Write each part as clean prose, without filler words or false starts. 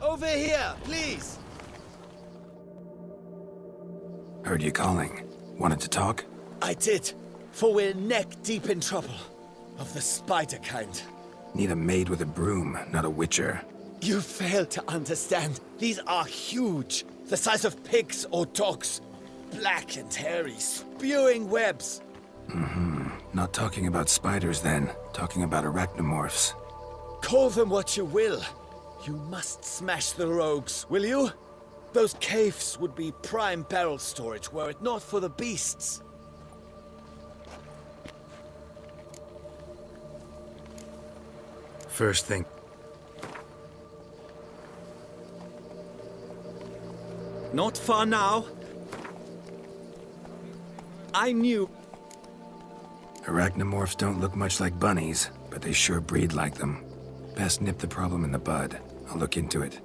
Over here, please! Heard you calling. Wanted to talk? I did, for we're neck-deep in trouble. Of the spider kind. Need a maid with a broom, not a witcher. You fail to understand. These are huge. The size of pigs or dogs. Black and hairy, spewing webs. Not talking about spiders then. Talking about arachnomorphs. Call them what you will. You must smash the rogues, will you? Those caves would be prime barrel storage were it not for the beasts. First thing. Not far now. I knew. Arachnomorphs don't look much like bunnies, but they sure breed like them. Best nip the problem in the bud. I'll look into it.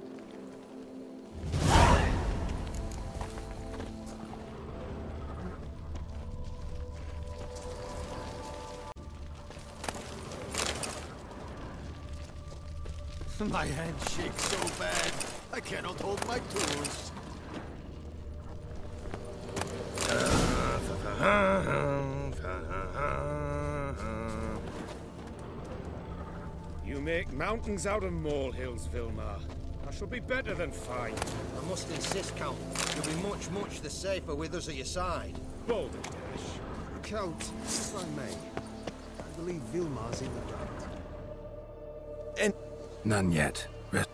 My hand shakes so bad, I cannot hold my tools. You make mountains out of molehills, Vintner. I shall be better than fine. I must insist, Count. You'll be much, much the safer with us at your side. Balderdash. Count, if I may, I believe Vilmar's in the right. None yet. Rest.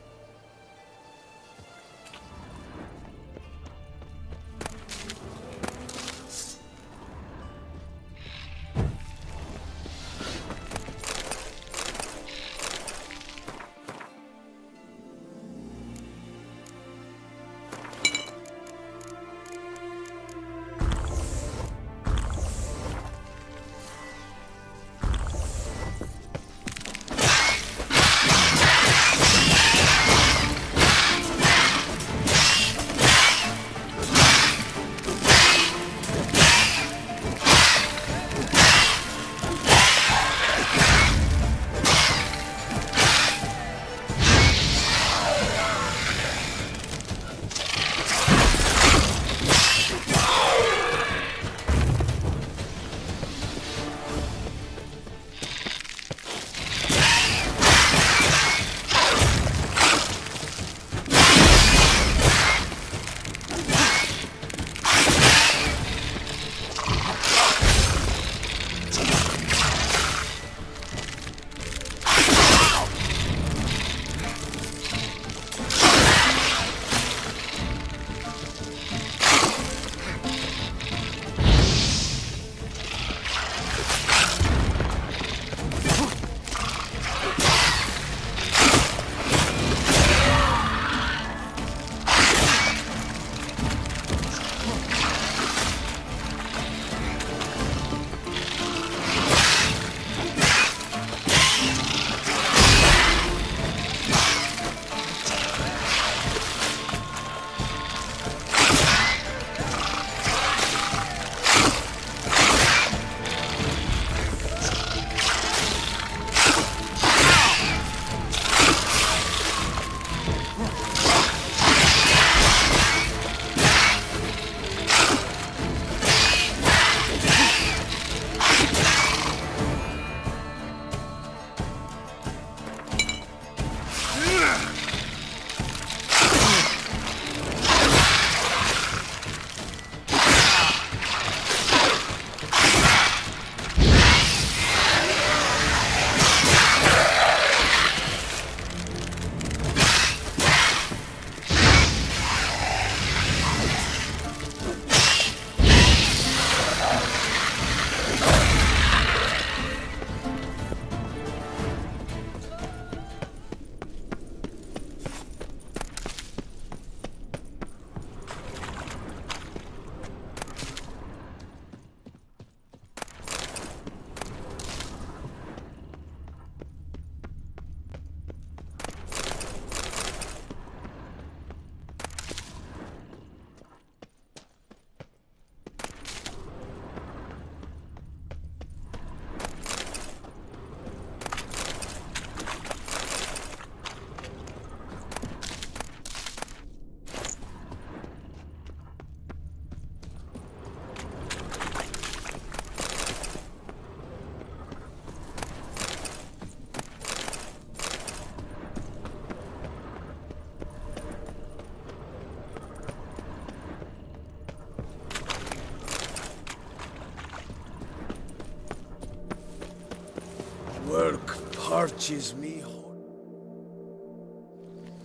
scorches me.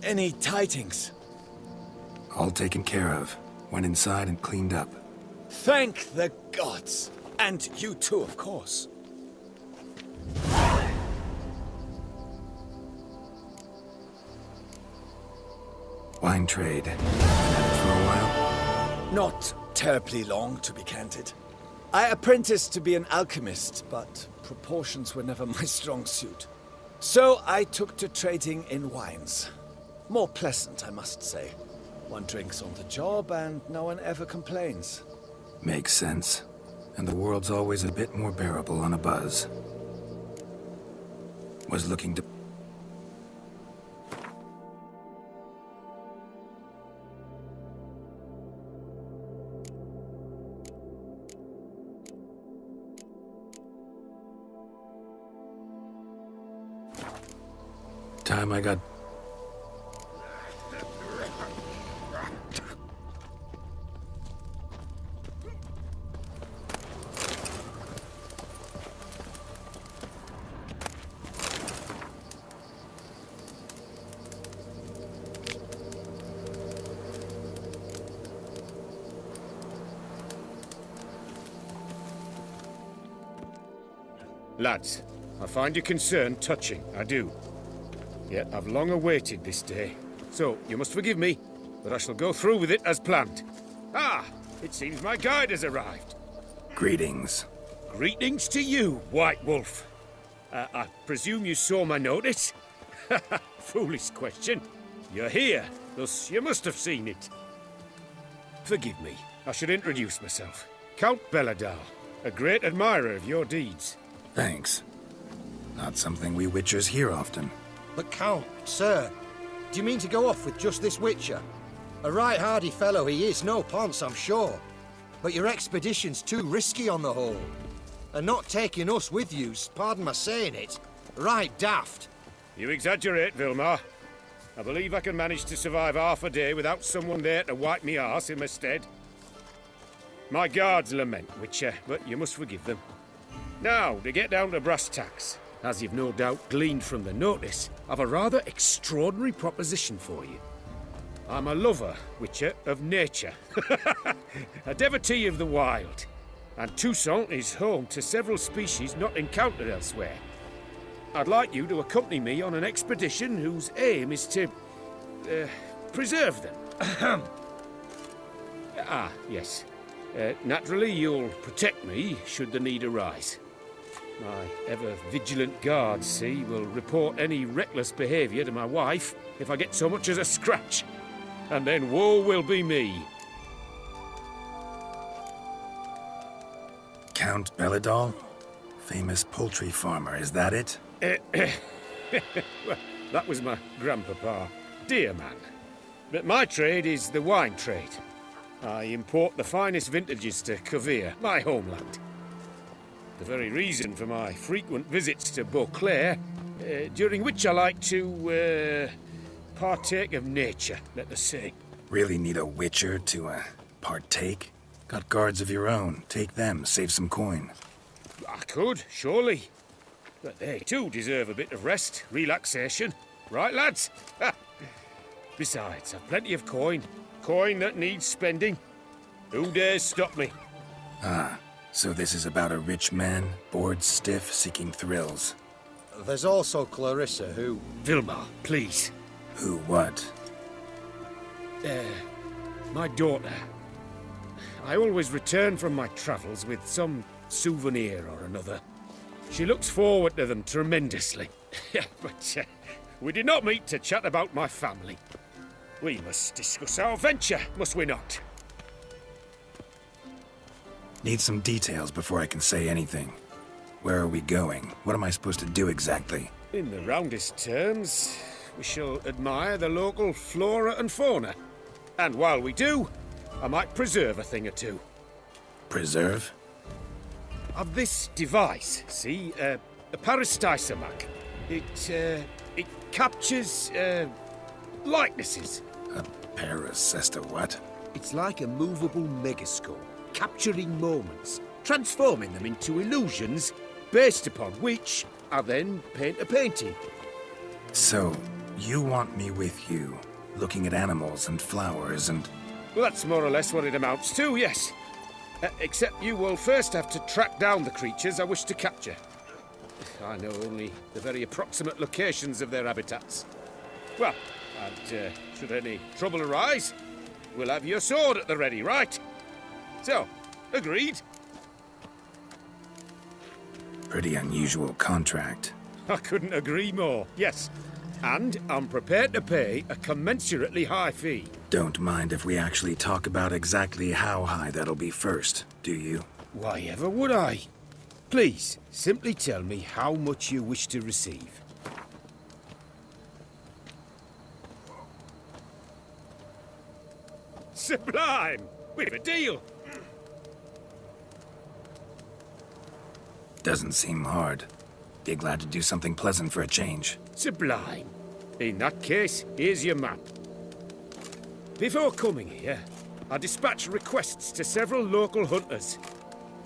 Any tidings? All taken care of. Went inside and cleaned up. Thank the gods! And you too, of course. Wine trade. Been at it for a while? Not terribly long, to be candid. I apprenticed to be an alchemist, but proportions were never my strong suit. So I took to trading in wines. More pleasant, I must say. One drinks on the job and no one ever complains. Makes sense. And the world's always a bit more bearable on a buzz. Was looking to... Time I got... Lads, I find your concern touching, I do. Yet I've long awaited this day. So, you must forgive me, but I shall go through with it as planned. Ah! It seems my guide has arrived. Greetings. Greetings to you, White Wolf. I presume you saw my notice? Foolish question. You're here, thus you must have seen it. Forgive me, I should introduce myself. Count Beledal, a great admirer of your deeds. Thanks. Not something we Witchers hear often. But Count, sir, do you mean to go off with just this Witcher? A right hardy fellow he is, no ponce, I'm sure. But your expedition's too risky on the whole. And not taking us with you's, pardon my saying it, right daft. You exaggerate, Vilmar. I believe I can manage to survive half a day without someone there to wipe me arse in my stead. My guards lament, Witcher, but you must forgive them. Now, to get down to brass tacks, as you've no doubt gleaned from the notice, I've a rather extraordinary proposition for you. I'm a lover, Witcher, of nature. A devotee of the wild. And Chuchote is home to several species not encountered elsewhere. I'd like you to accompany me on an expedition whose aim is to... preserve them. Ah, yes. Naturally, you'll protect me should the need arise. My ever-vigilant guards, see, will report any reckless behaviour to my wife if I get so much as a scratch. And then woe will be me. Count Beledal? Famous poultry farmer, is that it? Well, that was my grandpapa. Dear man. But my trade is the wine trade. I import the finest vintages to Covere, my homeland. The very reason for my frequent visits to Beauclair, during which I like to, partake of nature, let us say. Really need a Witcher to, partake? Got guards of your own. Take them, save some coin. I could, surely. But they too deserve a bit of rest, relaxation. Right, lads? Besides, I've plenty of coin. Coin that needs spending. Who dares stop me? Ah, so this is about a rich man, bored stiff, seeking thrills. There's also Clarissa, who... Vilmar, please. Who what? My daughter. I always return from my travels with some souvenir or another. She looks forward to them tremendously. But we did not meet to chat about my family. We must discuss our venture, must we not? Need some details before I can say anything. Where are we going? What am I supposed to do exactly? In the roundest terms, we shall admire the local flora and fauna. And while we do, I might preserve a thing or two. Preserve? Of this device, see, a peristysomac. It captures, likenesses. A paracesta what? It's like a movable megascope, capturing moments, transforming them into illusions, Based upon which I then paint a painting. So, you want me with you, looking at animals and flowers and... Well, that's more or less what it amounts to, yes. Except you will first have to track down the creatures I wish to capture. I know only the very approximate locations of their habitats. Well, and should any trouble arise, we'll have your sword at the ready, right? So, agreed? Pretty unusual contract. I couldn't agree more, yes. And I'm prepared to pay a commensurately high fee. Don't mind if we actually talk about exactly how high that'll be first, do you? Why ever would I? Please, simply tell me how much you wish to receive. Sublime! We've a deal! Doesn't seem hard. Be glad to do something pleasant for a change. Sublime. In that case, here's your map. Before coming here, I dispatched requests to several local hunters.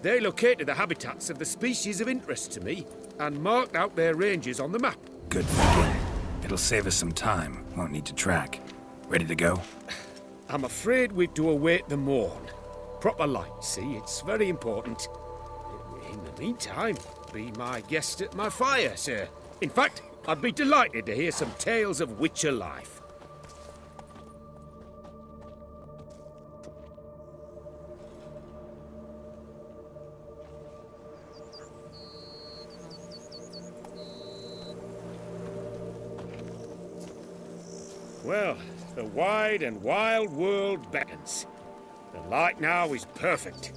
They located the habitats of the species of interest to me and marked out their ranges on the map. Good thinking. It'll save us some time. Won't need to track. Ready to go? I'm afraid we've to await the morn. Proper light, see? It's very important. In the meantime, be my guest at my fire, sir. In fact, I'd be delighted to hear some tales of Witcher life. Well, the wide and wild world beckons. The light now is perfect.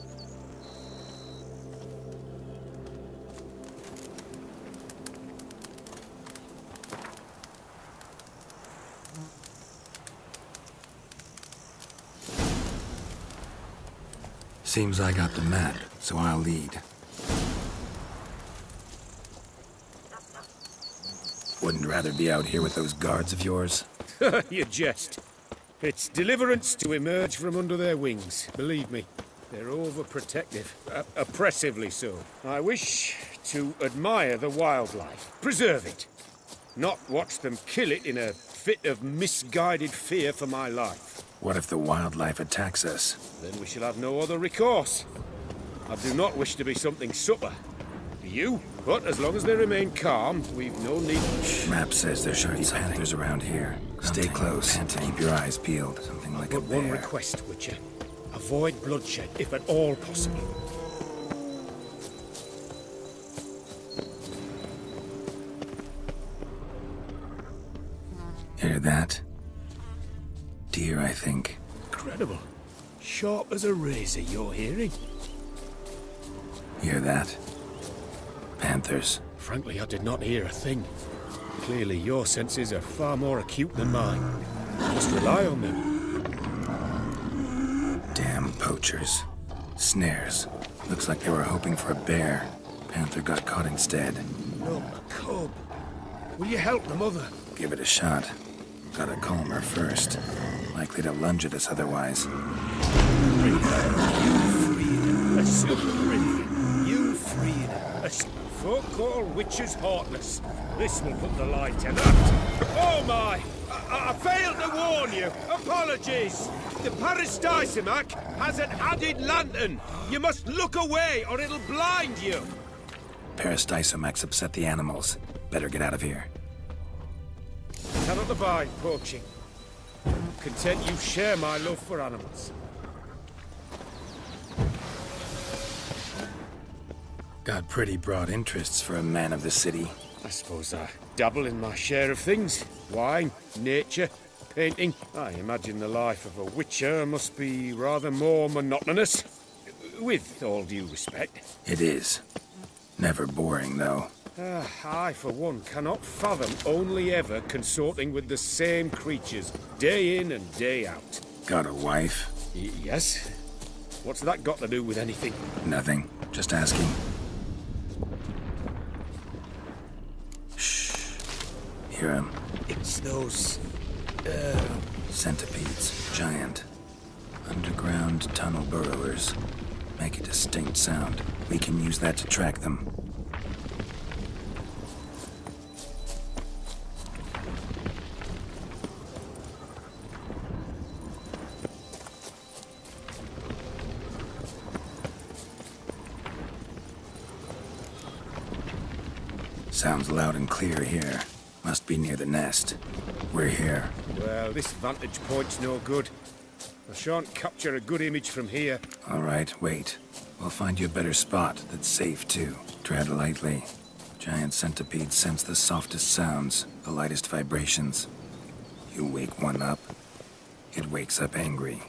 Seems I got the map, so I'll lead. Wouldn't rather be out here with those guards of yours? You jest. It's deliverance to emerge from under their wings, believe me. They're overprotective, oppressively so. I wish to admire the wildlife, preserve it, not watch them kill it in a fit of misguided fear for my life. What if the wildlife attacks us? Then we shall have no other recourse. I do not wish to be something supper. Do you? But as long as they remain calm, we've no need... Map says there should be panthers around here. Stay close. Keep your eyes peeled. Something like a But one bear. request, Witcher. Avoid bloodshed, if at all possible. Hear that? Deer, I think. Incredible. Sharp as a razor, you're hearing. Hear that? Panthers. Frankly, I did not hear a thing. Clearly, your senses are far more acute than mine. I must rely on them. Damn poachers. Snares. Looks like they were hoping for a bear. Panther got caught instead. No, a cub. Will you help the mother? Give it a shot. Gotta calm her first. Likely to lunge at us otherwise. You freed a super brilliant. You freed a folk call witches heartless. This will put the light to that. Oh my! I failed to warn you. Apologies. The Parastysomac has an added lantern. You must look away or it'll blind you. Parastysomacs upset the animals. Better get out of here. Cannot abide poaching. Content you share my love for animals. Got pretty broad interests for a man of the city. I suppose I dabble in my share of things. Wine, nature, painting. I imagine the life of a witcher must be rather more monotonous. With all due respect. It is. Never boring, though. I, for one, cannot fathom only ever consorting with the same creatures, day in and day out. Got a wife? Yes? What's that got to do with anything? Nothing. Just asking. Shh. Hear him. It's those... Centipedes. Giant. Underground tunnel burrowers. Make a distinct sound. We can use that to track them. Sounds loud and clear here. Must be near the nest. We're here. Well, this vantage point's no good. I shan't capture a good image from here. All right, wait. We'll find you a better spot that's safe, too. Tread lightly. Giant centipedes sense the softest sounds, the lightest vibrations. You wake one up, it wakes up angry.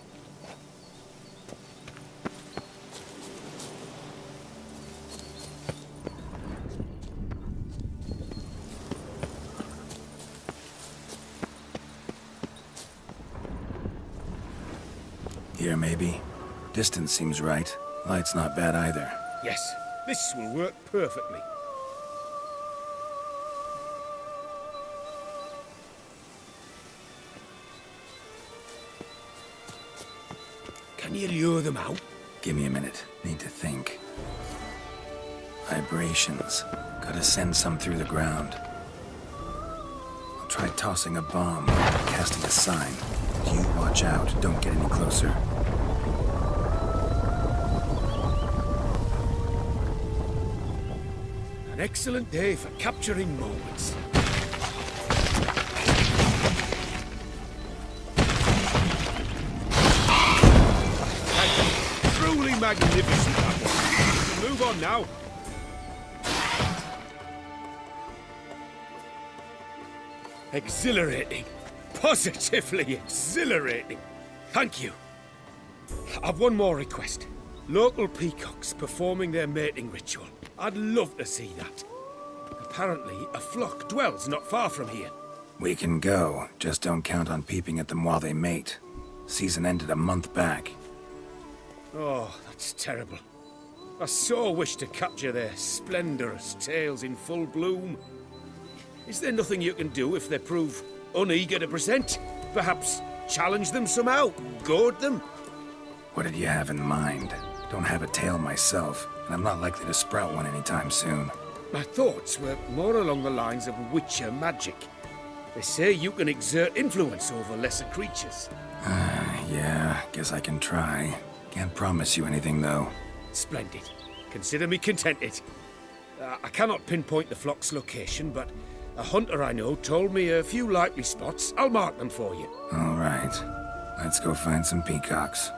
Here, maybe? Distance seems right. Light's not bad either. Yes, this will work perfectly. Can you lure them out? Give me a minute. Need to think. Vibrations. Gotta send some through the ground. I'll try tossing a bomb, casting a sign. You watch out. Don't get any closer. An excellent day for capturing moments. Truly magnificent, that one. Move on now. Exhilarating. Positively exhilarating. Thank you. I've one more request. Local peacocks performing their mating ritual. I'd love to see that. Apparently, a flock dwells not far from here. We can go. Just don't count on peeping at them while they mate. Season ended a month back. Oh, that's terrible. I so wish to capture their splendorous tails in full bloom. Is there nothing you can do if they prove uneager to present? Perhaps challenge them somehow? Goad them? What did you have in mind? Don't have a tail myself, and I'm not likely to sprout one anytime soon. My thoughts were more along the lines of witcher magic. They say you can exert influence over lesser creatures. Yeah, guess I can try. Can't promise you anything, though. Splendid. Consider me contented. I cannot pinpoint the flock's location, but a hunter I know told me a few likely spots. I'll mark them for you. All right. Let's go find some peacocks.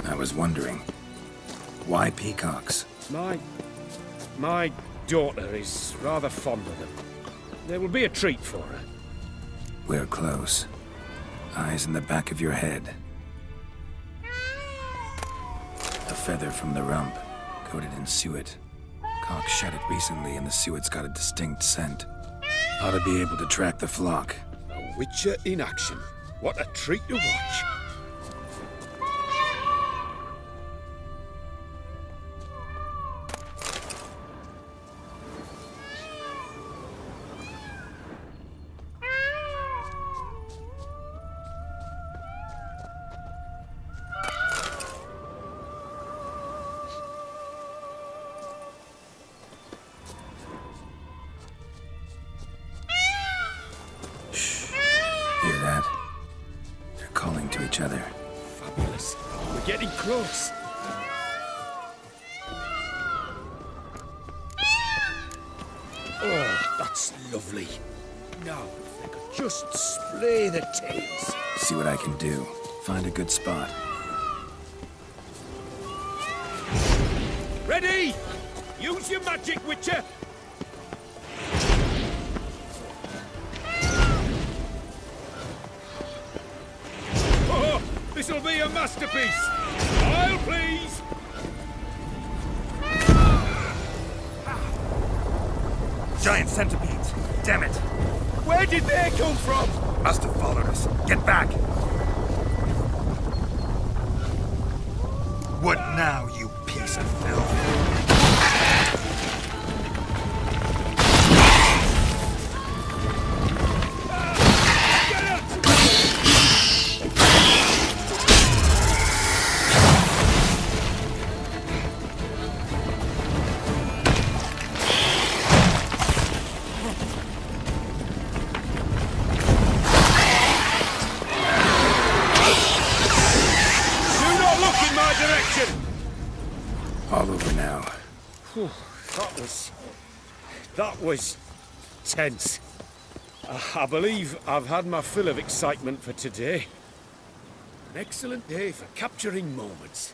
I was wondering, why peacocks? My daughter is rather fond of them. There will be a treat for her. We're close. Eyes in the back of your head. A feather from the rump, coated in suet. Cock shed it recently and the suet's got a distinct scent. Ought to be able to track the flock. A witcher in action. What a treat to watch. Hear that? They're calling to each other. Fabulous. We're getting close. Oh, that's lovely. Now, if they could just splay the tails. See what I can do. Find a good spot. Ready? Use your magic, Witcher! Oh, this'll be a masterpiece! Smile, please! Giant centipedes! Damn it! Where did they come from? Must have followed us. Get back! What now, you piece of filth? Whew, that was tense. I believe I've had my fill of excitement for today. An excellent day for capturing moments.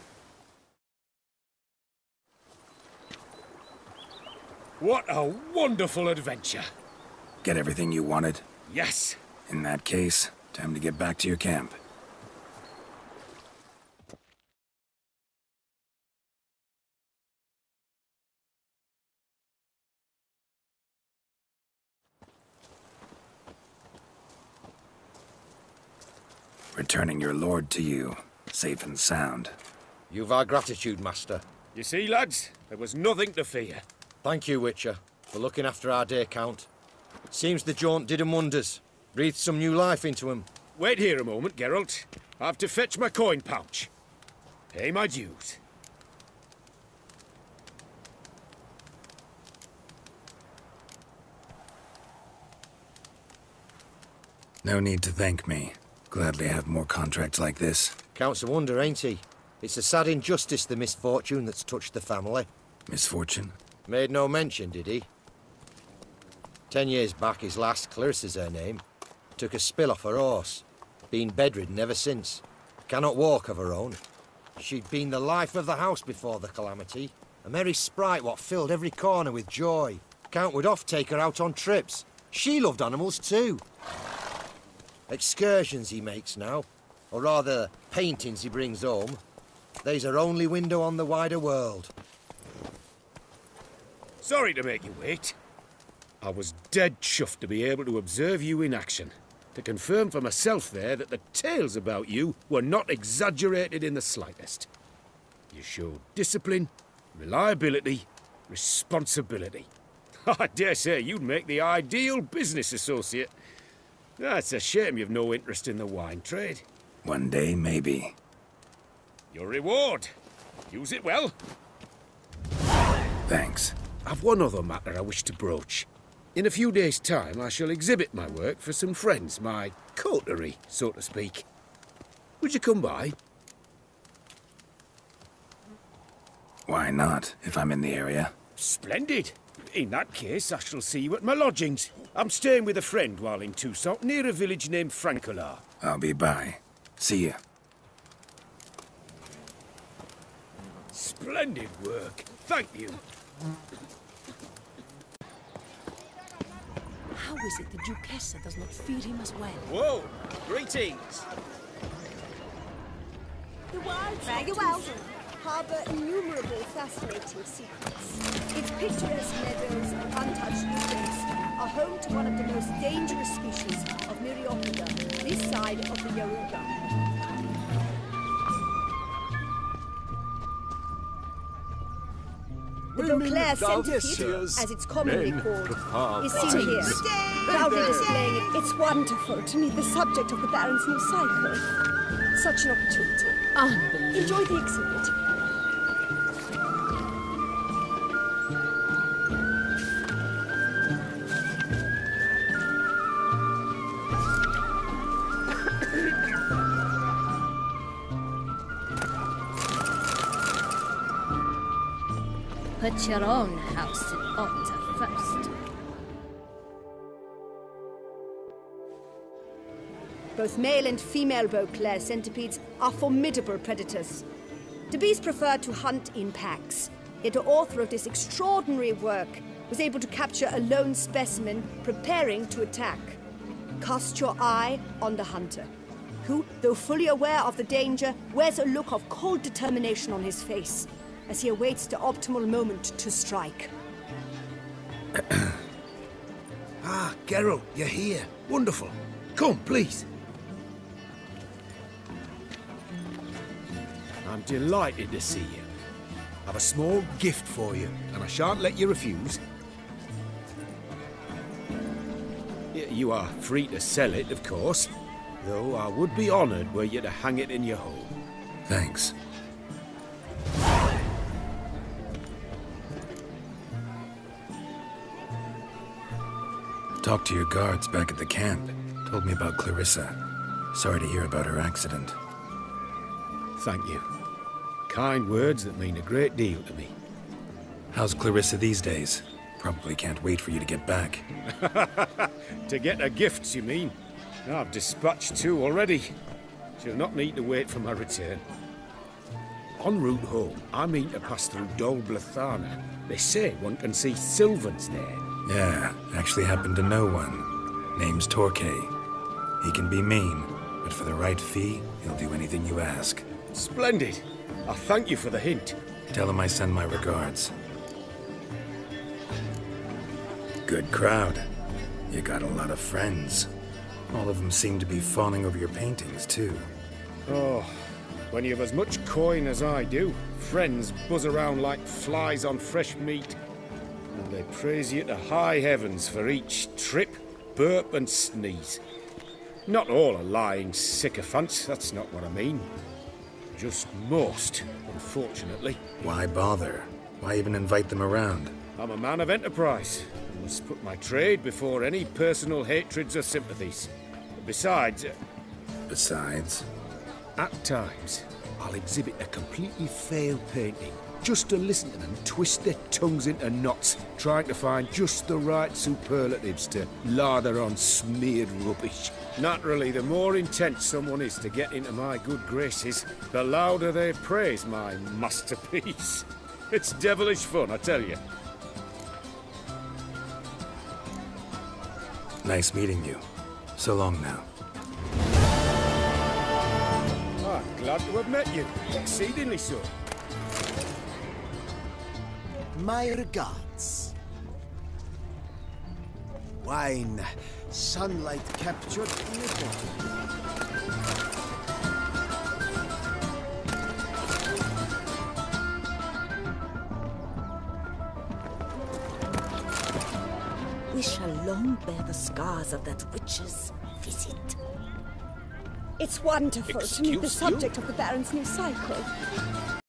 What a wonderful adventure! Get everything you wanted? Yes. In that case, time to get back to your camp. Returning your lord to you, safe and sound. You've our gratitude, Master. You see, lads, there was nothing to fear. Thank you, Witcher, for looking after our day count. Seems the jaunt did 'em wonders. Breathed some new life into 'em. Wait here a moment, Geralt. I have to fetch my coin pouch. Pay my dues. No need to thank me. Gladly have more contracts like this. Count's a wonder, ain't he? It's a sad injustice, the misfortune that's touched the family. Misfortune? Made no mention, did he? 10 years back, his lass, Clarissa's her name, took a spill off her horse. Been bedridden ever since. Cannot walk of her own. She'd been the life of the house before the calamity. A merry sprite what filled every corner with joy. Count would oft take her out on trips. She loved animals too. Excursions he makes now, or rather, paintings he brings home. They's her only window on the wider world. Sorry to make you wait. I was dead chuffed to be able to observe you in action. To confirm for myself there that the tales about you were not exaggerated in the slightest. You showed discipline, reliability, responsibility. I dare say you'd make the ideal business associate. It's a shame you've no interest in the wine trade. One day, maybe. Your reward. Use it well. Thanks. I've one other matter I wish to broach. In a few days' time, I shall exhibit my work for some friends, my coterie, so to speak. Would you come by? Why not, if I'm in the area? Splendid. In that case, I shall see you at my lodgings. I'm staying with a friend while in Tucson, near a village named Francolar. I'll be by. See ya. Splendid work. Thank you. How is it the Duchessa does not feed him as well? Whoa! Greetings! The wild Farewell harbour innumerable fascinating secrets. Its picturesque meadows and untouched woodlands are home to one of the most dangerous species of Myrioptera, this side of the Yaruga. The Beauclair centipede, as it's commonly called, is seen here, proudly displaying it. It's wonderful to meet the subject of the Baron's new cycle. Such an opportunity. Unbelievable. Enjoy the exhibit. Put your own house in order first. Both male and female Beauclair centipedes are formidable predators. The bees prefer to hunt in packs, yet the author of this extraordinary work was able to capture a lone specimen preparing to attack. Cast your eye on the hunter, who, though fully aware of the danger, wears a look of cold determination on his face as he awaits the optimal moment to strike. Ah, Geralt, you're here. Wonderful. Come, please. I'm delighted to see you. I've a small gift for you, and I shan't let you refuse. You are free to sell it, of course, though I would be honoured were you to hang it in your home. Thanks. Talked to your guards back at the camp. Told me about Clarissa. Sorry to hear about her accident. Thank you. Kind words that mean a great deal to me. How's Clarissa these days? Probably can't wait for you to get back. To get her gifts, you mean? I've dispatched 2 already. She'll not need to wait for my return. En route home, I mean to pass through Dol Blathana. They say one can see Sylvans there. Yeah, actually happen to know one. Name's Torquay. He can be mean, but for the right fee, he'll do anything you ask. Splendid. I thank you for the hint. Tell him I send my regards. Good crowd. You got a lot of friends. All of them seem to be fawning over your paintings, too. Oh, when you have as much coin as I do, friends buzz around like flies on fresh meat. And they praise you to high heavens for each trip, burp and sneeze. Not all are lying sycophants, that's not what I mean. Just most, unfortunately. Why bother? Why even invite them around? I'm a man of enterprise. I must put my trade before any personal hatreds or sympathies. Besides... Besides? At times, I'll exhibit a completely failed painting, just to listen to them twist their tongues into knots, trying to find just the right superlatives to lather on smeared rubbish. Naturally, the more intent someone is to get into my good graces, the louder they praise my masterpiece. It's devilish fun, I tell you. Nice meeting you. So long now. I'm glad to have met you. Exceedingly so. My regards. Wine, sunlight captured in a bottle. We shall long bear the scars of that witch's visit. It's wonderful to meet the Excuse you? subject of the Baron's new cycle.